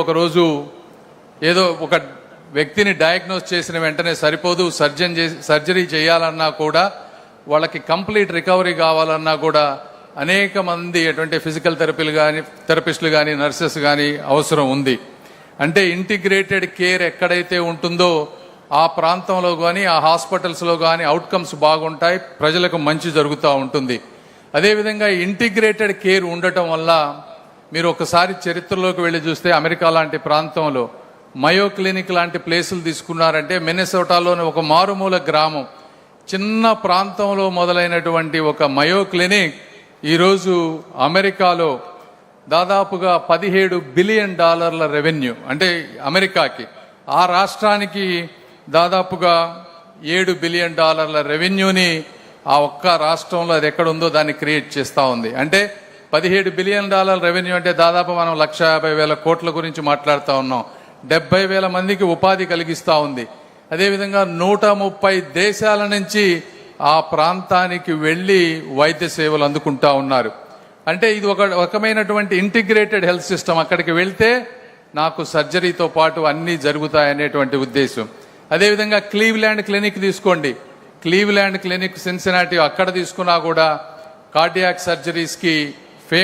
ఒకరోజు ఏదో ఒక వ్యక్తిని డయాగ్నోస్ చేసిన వెంటనే సరిపోదు, సర్జరీ చేయాలన్నా కూడా వాళ్ళకి కంప్లీట్ రికవరీ కావాలన్నా కూడా అనేక మంది అటువంటి ఫిజికల్ థెరపిస్టులు కానీ నర్సెస్ కానీ అవసరం ఉంది. అంటే ఇంటిగ్రేటెడ్ కేర్ ఎక్కడైతే ఉంటుందో ఆ ప్రాంతంలో కానీ ఆ హాస్పిటల్స్లో కానీ అవుట్కమ్స్ బాగుంటాయి, ప్రజలకు మంచి జరుగుతూ ఉంటుంది. అదేవిధంగా ఇంటిగ్రేటెడ్ కేర్ ఉండటం వల్ల మీరు ఒకసారి చరిత్రలోకి వెళ్ళి చూస్తే అమెరికా లాంటి ప్రాంతంలో మయో క్లినిక్ లాంటి ప్లేసులు తీసుకున్నారంటే మిన్నెసోటాలోని ఒక మారుమూల గ్రామం, చిన్న ప్రాంతంలో మొదలైనటువంటి ఒక మయో క్లినిక్ ఈరోజు అమెరికాలో దాదాపుగా $17 బిలియన్ రెవెన్యూ, అంటే అమెరికాకి, ఆ రాష్ట్రానికి దాదాపుగా $7 బిలియన్ రెవెన్యూని ఆ ఒక్క రాష్ట్రంలో అది ఎక్కడుందో దాన్ని క్రియేట్ చేస్తూ ఉంది. అంటే $17 బిలియన్ రెవెన్యూ అంటే దాదాపు మనం 1,50,000 కోట్ల గురించి మాట్లాడుతూ ఉన్నాం. 70,000 మందికి ఉపాధి కలిగిస్తూ ఉంది. అదేవిధంగా 130 దేశాల నుంచి ఆ ప్రాంతానికి వెళ్ళి వైద్య సేవలు అందుకుంటా ఉన్నారు. అంటే ఇది ఒక రకమైనటువంటి ఇంటిగ్రేటెడ్ హెల్త్ సిస్టమ్. అక్కడికి వెళ్తే నాకు సర్జరీతో పాటు అన్నీ జరుగుతాయనేటువంటి ఉద్దేశం. అదేవిధంగా క్లీవ్లాండ్ క్లినిక్ తీసుకోండి. క్లీవ్లాండ్ క్లినిక్ సిన్సినాటి, అక్కడ తీసుకున్నా కూడా కార్డియాక్ సర్జరీస్కి